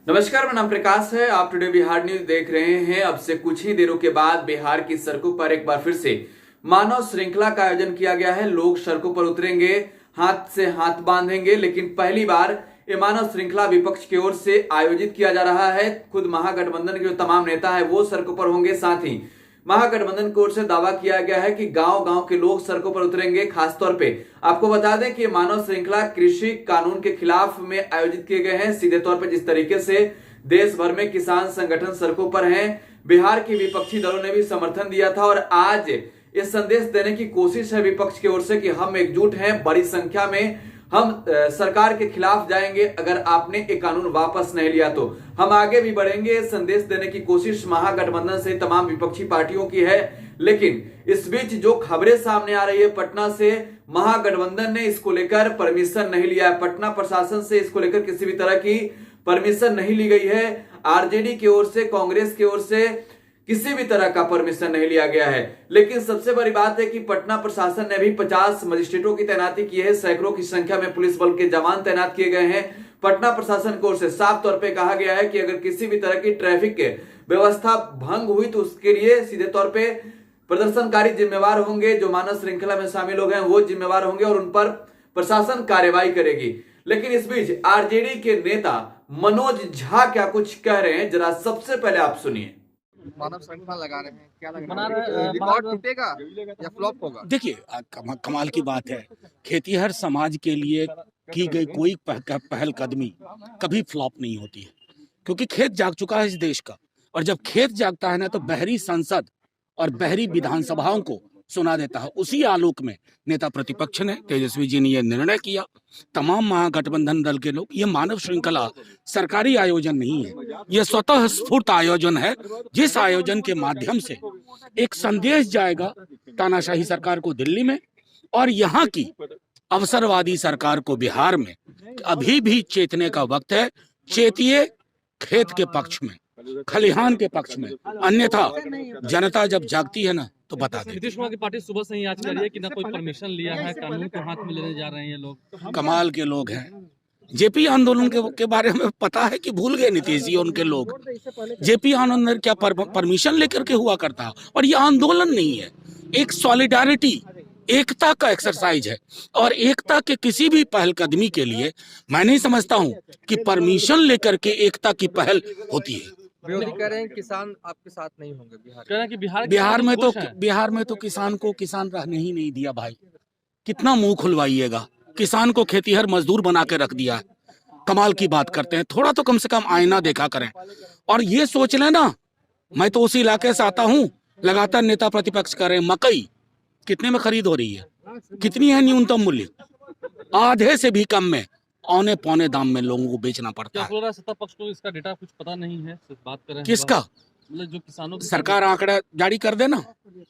नमस्कार, मेरा नाम प्रकाश है। आप टुडे बिहार न्यूज देख रहे हैं। अब से कुछ ही देरों के बाद बिहार की सड़कों पर एक बार फिर से मानव श्रृंखला का आयोजन किया गया है। लोग सड़कों पर उतरेंगे, हाथ से हाथ बांधेंगे, लेकिन पहली बार ये मानव श्रृंखला विपक्ष की ओर से आयोजित किया जा रहा है। खुद महागठबंधन के जो तमाम नेता है वो सड़कों पर होंगे। साथ ही महागठबंधन की ओर से दावा किया गया है कि गांव गांव के लोग सड़कों पर उतरेंगे। खासतौर पे आपको बता दें कि मानव श्रृंखला कृषि कानून के खिलाफ में आयोजित किए गए हैं। सीधे तौर पर जिस तरीके से देश भर में किसान संगठन सड़कों पर हैं, बिहार के विपक्षी दलों ने भी समर्थन दिया था और आज ये संदेश देने की कोशिश है विपक्ष की ओर से कि हम एकजुट हैं, बड़ी संख्या में हम सरकार के खिलाफ जाएंगे। अगर आपने एक कानून वापस नहीं लिया तो हम आगे भी बढ़ेंगे। संदेश देने की कोशिश महागठबंधन से तमाम विपक्षी पार्टियों की है। लेकिन इस बीच जो खबरें सामने आ रही है पटना से, महागठबंधन ने इसको लेकर परमिशन नहीं लिया है। पटना प्रशासन से इसको लेकर किसी भी तरह की परमिशन नहीं ली गई है। आरजेडी की ओर से, कांग्रेस की ओर से किसी भी तरह का परमिशन नहीं लिया गया है। लेकिन सबसे बड़ी बात है कि पटना प्रशासन ने भी 50 मजिस्ट्रेटों की तैनाती की है। सैकड़ों की संख्या में पुलिस बल के जवान तैनात किए गए हैं। पटना प्रशासन की ओर से साफ तौर पे कहा गया है कि अगर किसी भी तरह की ट्रैफिक व्यवस्था भंग हुई तो उसके लिए सीधे तौर पे प्रदर्शनकारी जिम्मेवार होंगे। जो मानव श्रृंखला में शामिल लोग हैं वो जिम्मेवार होंगे और उन पर प्रशासन कार्रवाई करेगी। लेकिन इस बीच आरजेडी के नेता मनोज झा क्या कुछ कह रहे हैं, जरा सबसे पहले आप सुनिए। मानव श्रृंखला लगा रहे हैं, क्या लग रहा है? रिकॉर्ड टूटेगा या फ्लॉप होगा? देखिए, कमाल की बात है। खेतीहर समाज के लिए की गई कोई पहल कदमी कभी फ्लॉप नहीं होती है, क्योंकि खेत जाग चुका है इस देश का। और जब खेत जागता है ना तो बहरी संसद और बहरी विधानसभाओं को सुना देता है। उसी आलोक में नेता प्रतिपक्ष ने, तेजस्वी जी ने यह निर्णय किया, तमाम महागठबंधन दल के लोग, ये मानव श्रृंखला सरकारी आयोजन नहीं है, यह स्वतः स्फूर्त आयोजन है, जिस आयोजन के माध्यम से एक संदेश जाएगा तानाशाही सरकार को दिल्ली में और यहाँ की अवसरवादी सरकार को बिहार में। अभी भी चेतने का वक्त है। चेतिए खेत के पक्ष में, खलिहान के पक्ष में, अन्यथा जनता जब जागती है ना तो बता दें। नीतीश कुमार की पार्टी सुबह से ही आज कर रही है कि ना कोई परमिशन लिया है, कानून को हाथ में लेने जा रहे हैं ये लोग। कमाल के लोग हैं। जेपी आंदोलन के बारे में पता है कि भूल गए नीतीश जी उनके लोग। जेपी आंदोलन क्या परमिशन लेकर के हुआ करता? और ये आंदोलन नहीं है, एक सॉलिडारिटी, एकता का एक्सरसाइज है। और एकता के किसी भी पहलकदमी के लिए मैं नहीं समझता हूं कि परमिशन लेकर के एकता की पहल होती है। विरोधी कह रहे हैं किसान आपके साथ नहीं होंगे बिहार। कह रहे हैं कि बिहार में तो किसान को किसान रहने ही नहीं दिया भाई। कितना मुंह खुलवाइएगा? किसान को खेतीहर मजदूर बना के रख दिया है। कमाल की बात करते हैं। थोड़ा तो कम से कम आईना देखा करें और ये सोच लें ना। मैं तो उसी इलाके से आता हूँ। लगातार नेता प्रतिपक्ष कर रहे हैं, मकई कितने में खरीद हो रही है? कितनी है न्यूनतम मूल्य? आधे से भी कम में, औने पौने दाम में लोगों को बेचना पड़ता है। क्या सत्ता पक्ष को इसका डेटा कुछ पता नहीं है? सिर्फ बात कर रहे हैं किसका? मतलब जो किसानों की सरकार आंकड़ा जारी कर दे ना।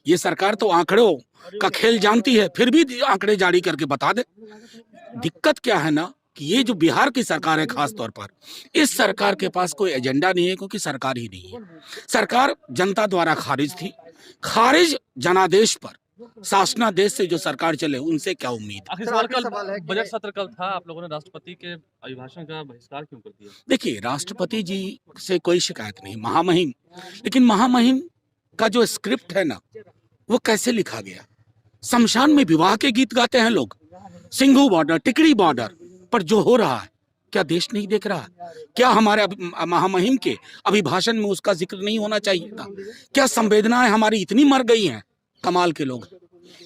ये सरकार तो आंकड़ों का खेल जानती है, फिर भी आंकड़े जारी करके बता दे। दिक्कत क्या है ना कि ये जो बिहार की सरकार है, खास तौर पर इस सरकार के पास कोई एजेंडा नहीं है, क्योंकि सरकार ही नहीं है। सरकार जनता द्वारा खारिज थी। खारिज जनादेश पर शासनादेश से जो सरकार चले उनसे क्या उम्मीद? आखिर सवाल कल बजट सत्र कल था, आप लोगों ने राष्ट्रपति के अभिभाषण का बहिष्कार क्यों कर दिया? देखिए, राष्ट्रपति जी से कोई शिकायत नहीं, महामहिम। लेकिन महामहिम का जो स्क्रिप्ट है ना, वो कैसे लिखा गया? शमशान में विवाह के गीत गाते हैं लोग। सिंघू बॉर्डर, टिकरी बॉर्डर पर जो हो रहा है, क्या देश नहीं देख रहा? क्या हमारे महामहिम के अभिभाषण में उसका जिक्र नहीं होना चाहिए था? क्या संवेदनाएं हमारी इतनी मर गई हैं? कमाल के लोग।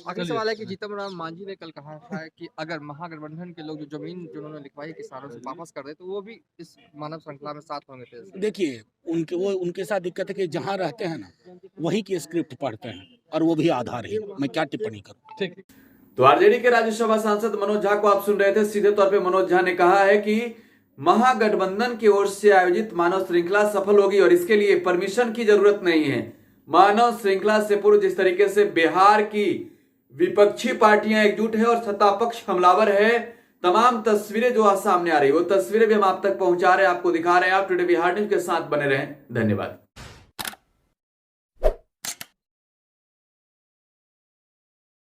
आखिरी सवाल है कि जीतन राम मांझी ने कल कहा था कि अगर महागठबंधन के लोग जो जमीन जो उन्होंने लिखवाई किसानों से वापस कर दे तो वो भी इस मानव श्रृंखला में साथ होंगे। देखिए, उनके साथ दिक्कत है कि जहाँ रहते हैं ना वहीं की स्क्रिप्ट पढ़ते हैं और वो भी आधारहीन। मैं क्या टिप्पणी करूँ? ठीक। तो आरजेडी के राज्यसभा सांसद मनोज झा को आप सुन रहे थे। सीधे तौर पे मनोज झा ने कहा है कि महागठबंधन की ओर से आयोजित मानव श्रृंखला सफल होगी और इसके लिए परमिशन की जरूरत नहीं है। मानव श्रृंखला से पूर्व जिस तरीके से बिहार की विपक्षी पार्टियां एकजुट है और सत्ता पक्ष हमलावर है, तमाम तस्वीरें जो आज सामने आ रही है वो तस्वीरें भी हम आप तक पहुंचा रहे हैं, आपको दिखा रहे हैं। आप टुडे बिहार न्यूज के साथ बने रहें। धन्यवाद।